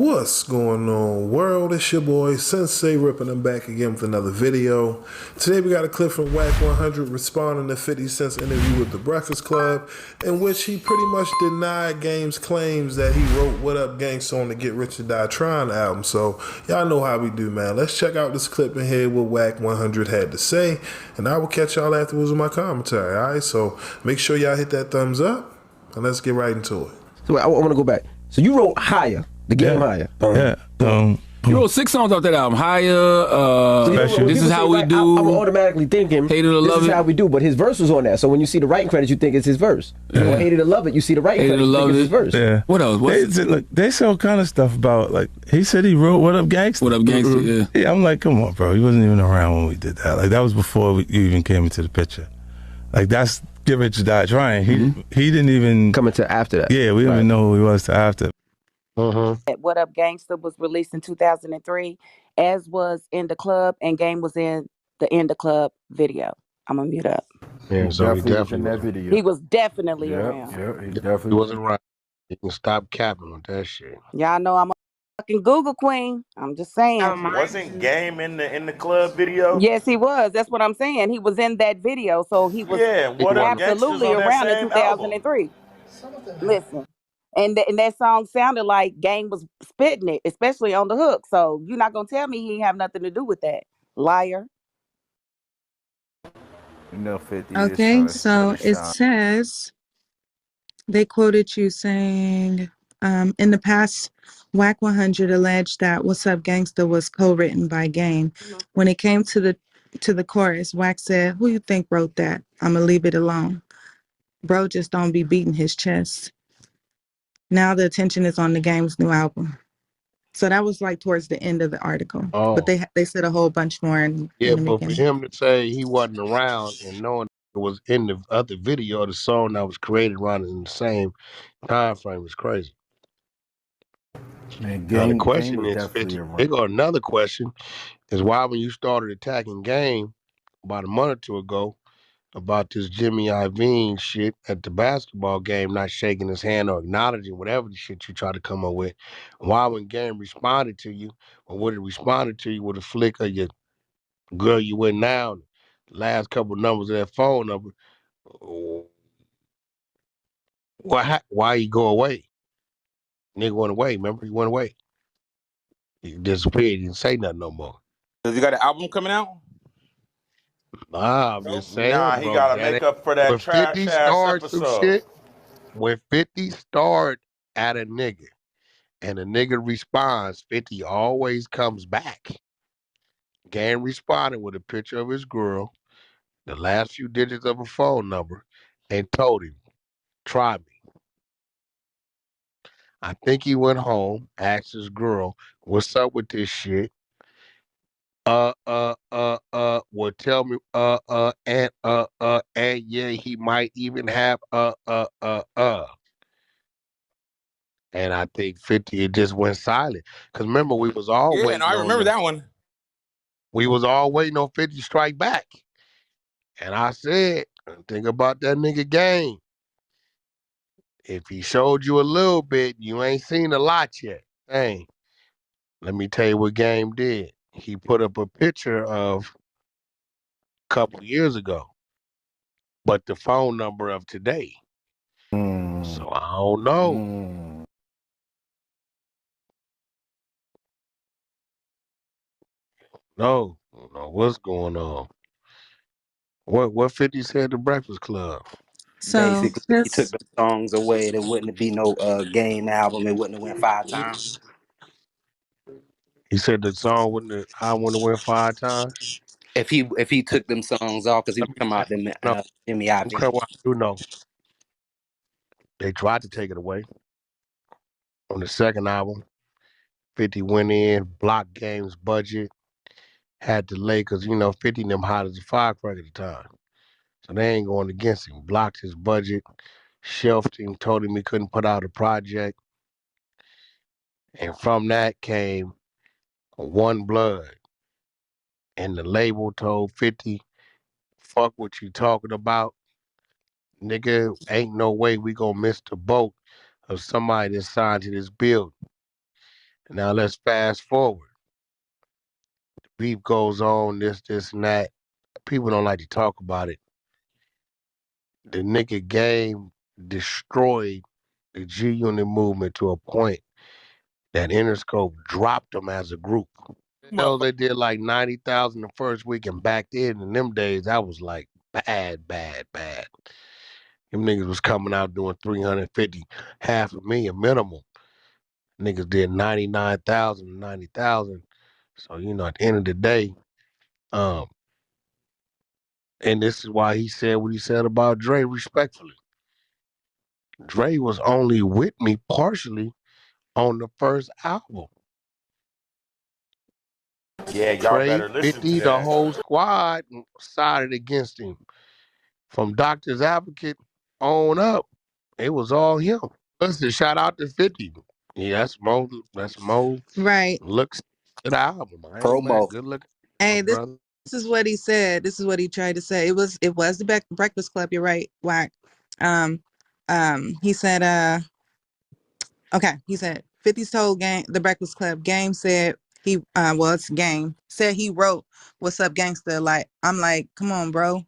What's going on, world? It's your boy SenseiRip, and I'm back again with another video. Today we got a clip from Wack 100 responding to 50 Cent's interview with The Breakfast Club, in which he pretty much denied Game's claims that he wrote What Up Gangsta on the Get Rich or Die Trying album. So y'all know how we do, man. Let's check out this clip and hear what Wack 100 had to say, and I will catch y'all afterwards with my commentary. Alright, so make sure y'all hit that thumbs up, and let's get right into it. So I want to go back. So you wrote Higher, the game Higher. You wrote 6 songs off that album. Higher, This Is How We Do. I'm automatically thinking, Hate It or Love It. This Is How We Do, but his verse was on that. So when you see the writing credits, you think it's his verse. Or Hate It or Love It, you see the writing credits, you think it's his verse. Yeah. What else? They say all kind of stuff about, like, he said he wrote What Up Gangsta. What Up Gangsta, Yeah, I'm like, come on, bro. He wasn't even around when we did that. Like, that was before you even came into the picture. Like, that's Get Rich or Die Trying. He didn't even... Come into after that. Yeah, we didn't even know who he was till after. What Up Gangsta was released in 2003, as was In the Club, and Game was in the In the Club video. I'm gonna mute up. Yeah, so he was in that video. He was definitely around. Yeah, he He definitely wasn't right. You can stop capping with that shit. Y'all know I'm a fucking Google queen. I'm just saying. Wasn't Game in the club video? Yes, he was. That's what I'm saying. He was in that video, so he was What Up Gangsta's absolutely on that around in same 2003. Listen. And that song sounded like Game was spitting it, especially on the hook. So you're not gonna tell me he ain't have nothing to do with that, liar. You know 50. Okay, so it says they quoted you saying, in the past, Wack 100 alleged that What's Up Gangsta was co-written by Game. When it came to the chorus, Wack said, "Who you think wrote that? I'ma leave it alone. Bro just don't be beating his chest." Now the attention is on the Game's new album. So that was like towards the end of the article. Oh. But they said a whole bunch more in the But for beginning. him to say he wasn't around and knowing it was in the other video, the song that was created around in the same time frame is crazy. Man, Now, the Game question was is, definitely 50, around. they got another question, is why when you started attacking Game about a month or two ago about this Jimmy Iovine shit at the basketball game, not shaking his hand or acknowledging whatever the shit you try to come up with, why when Game responded to you, or would it responded to you with a flick of your girl you with now, the last couple numbers of that phone number, why you go away? Nigga went away, remember? He went away. He disappeared, he didn't say nothing no more. Does he got an album coming out? Nah, I'm just saying, Nah, he gotta make up for that when trash 50 ass starts some episode. shit, when 50 start at a nigga and a nigga responds, 50 always comes back. Game responded with a picture of his girl, the last few digits of a phone number, and told him, try me. I think he went home, asked his girl, what's up with this shit? Well, tell me, and yeah, he might even have, And I think 50, it just went silent. Because remember, we was all waiting I remember that one. We was all waiting on 50 strike back. And I said, think about that nigga Game. If he showed you a little bit, you ain't seen a lot yet. Dang. Let me tell you what Game did. He put up a picture of a couple years ago, but the phone number of today. So I don't know. No, I don't know what's going on. What 50 said to Breakfast Club? So Basically, he took the songs away. There wouldn't be no Game album. It wouldn't have went 5 times. He said the song wouldn't have went 5 times. If he took them songs off, because he was talking about them Jimmy Iovine. Okay, well, I do know. They tried to take it away on the second album. 50 went in, blocked Game's budget, had to delay because 50 and them hot as a firecracker at the time. So they ain't going against him. Blocked his budget, shelved him, told him he couldn't put out a project. And from that came One Blood. And the label told 50, fuck what you talking about. Nigga, ain't no way we gonna miss the boat of somebody that signed to this building. Now let's fast forward. The beef goes on, this, and that. People don't like to talk about it. The nigga Game destroyed the G Unit movement to a point that Interscope dropped them as a group. Hell, they did like 90,000 the first week, and back then in them days, that was like bad. Them niggas was coming out doing 350, half a million minimum. Niggas did 99,000, 90,000. So, you know, at the end of the day, um, and this is why he said what he said about Dre respectfully. Dre was only with me partially on the first album. Yeah, y'all Dre, better listen 50, to the that. whole squad sided against him. From Doctor's Advocate on up, it was all him. Listen, shout out to 50. Yeah, that's Mo Right. looks at the album. I ain't mad. Promo. Good looking, Hey, this brother. this is what he said. This is what he tried to say. It was the Breakfast Club. You're right, Wack. He said, okay, he said 50's told the Breakfast Club. Game said he it's Game said he wrote "What's Up, Gangsta." Like I'm like, come on, bro.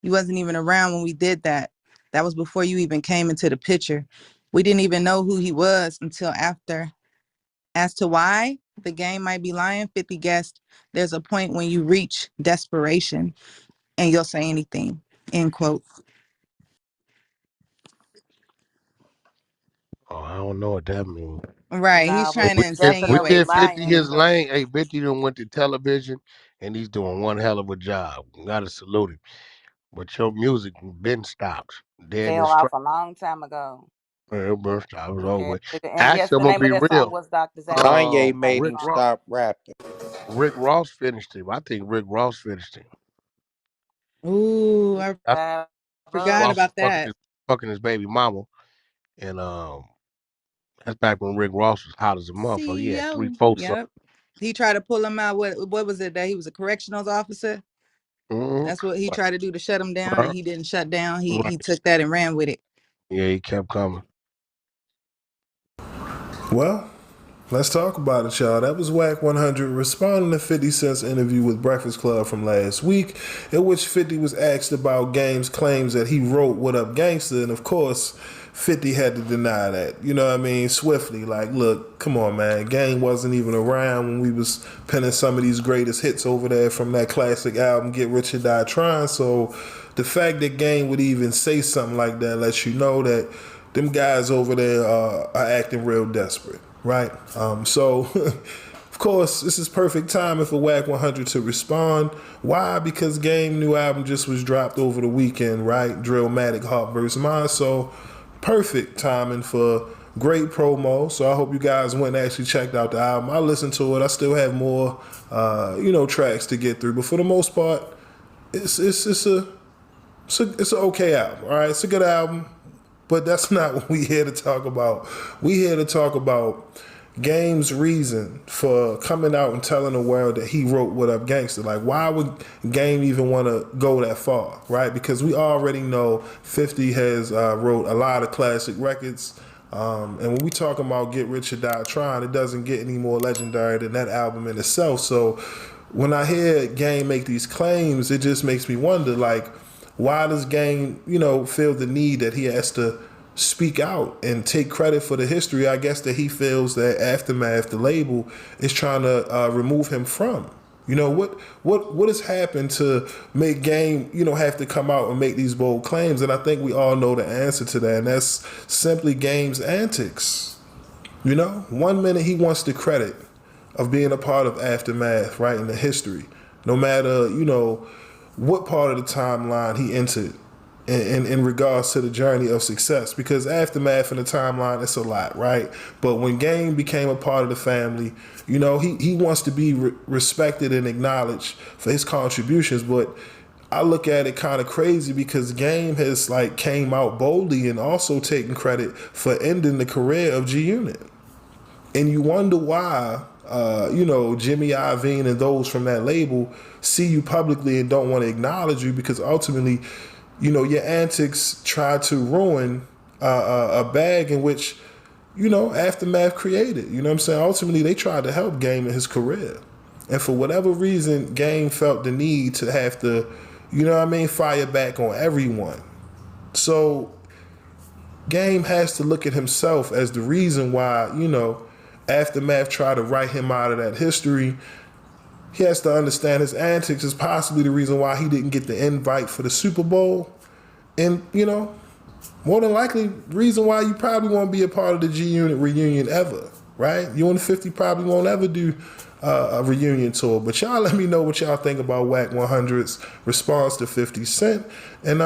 You wasn't even around when we did that. That was before you even came into the picture. We didn't even know who he was until after. As to why the Game might be lying, 50 guessed there's a point when you reach desperation and you'll say anything. End quote. Oh, I don't know what that means. Right. He's Nah, but trying to he's We insinuate definitely did 50 something. lying his because lane. Hey, 50 done went to television, and he's doing one hell of a job. Gotta salute him. But your music been stopped. Dead in fell its off tracks. a long time ago. Been stopped. It was over Yeah. with. And yes, Actually, I'm the gonna name of be that song real. was Doctor's Advocate. Kanye So thank made you, Rick him Ross. Mom. stop rapping. Rick Ross finished him. I think Rick Ross finished him. Ooh, I That's That forgot was Ross was about that. fucking his baby mama, and that's back when Rick Ross was hot as a motherfucker. He had three, CEO. four songs. Yep. He tried to pull him out. What was it that he was a correctional officer? Mm-hmm. That's what he tried to do to shut him down, and Right. he didn't shut down. He Right. took that and ran with it. Yeah, he kept coming. Well, let's talk about it, y'all. That was Wack 100 responding to 50 Cent's interview with Breakfast Club from last week, in which 50 was asked about Game's claims that he wrote "What Up, Gangsta," and of course, 50 had to deny that. You know what I mean? Swiftly, like, look, come on, man. Game wasn't even around when we was penning some of these greatest hits over there from that classic album, Get Rich or Die Trying. So the fact that Game would even say something like that lets you know that them guys over there are acting real desperate, right? So, of course, this is perfect timing for Wack 100 to respond. Why? Because Game new album just was dropped over the weekend, right? Drillmatic, Heart vs. Mind. So, perfect timing for great promo. So I hope you guys went and actually checked out the album. I listened to it. I still have more, tracks to get through, but for the most part, it's a it's an okay album. All right, it's a good album. But that's not what we here to talk about. We here to talk about Game's reason for coming out and telling the world that he wrote "What Up, Gangsta." Like, why would Game even want to go that far, right? Because we already know 50 has wrote a lot of classic records. And when we talking about Get Rich or Die Trying, it doesn't get any more legendary than that album in itself. So when I hear Game make these claims, it just makes me wonder, like, why does Game, feel the need that he has to speak out and take credit for the history? I guess that he feels that Aftermath, the label, is trying to remove him from. What has happened to make Game, have to come out and make these bold claims? And I think we all know the answer to that, and that's simply Game's antics. 1 minute he wants the credit of being a part of Aftermath, right, in the history, no matter, what part of the timeline he entered in regards to the journey of success. Because Aftermath in the timeline, it's a lot, right? But when Game became a part of the family, he wants to be respected and acknowledged for his contributions. But I look at it kind of crazy because Game has came out boldly and also taken credit for ending the career of G Unit. And you wonder why, Jimmy Iovine and those from that label see you publicly and don't want to acknowledge you because ultimately, your antics try to ruin a bag in which, you know, Aftermath created. You know what I'm saying? Ultimately, they tried to help Game in his career. And for whatever reason, Game felt the need to have to, you know what I mean, fire back on everyone. So Game has to look at himself as the reason why, you know, Aftermath tried to write him out of that history. He has to understand his antics is possibly the reason why he didn't get the invite for the Super Bowl. And, you know, more than likely, reason why you probably won't be a part of the G-Unit reunion ever, right? You and 50 probably won't ever do a reunion tour. But y'all let me know what y'all think about Wack 100's response to 50 Cent. And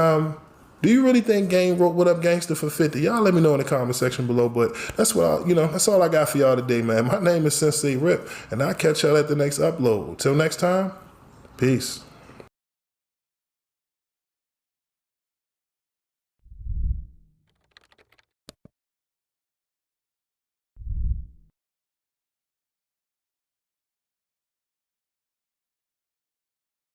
do you really think Game wrote What Up Gangsta for 50? Y'all let me know in the comment section below. But that's what that's all I got for y'all today, man. My name is SenseiRip, and I'll catch y'all at the next upload. Till next time, peace.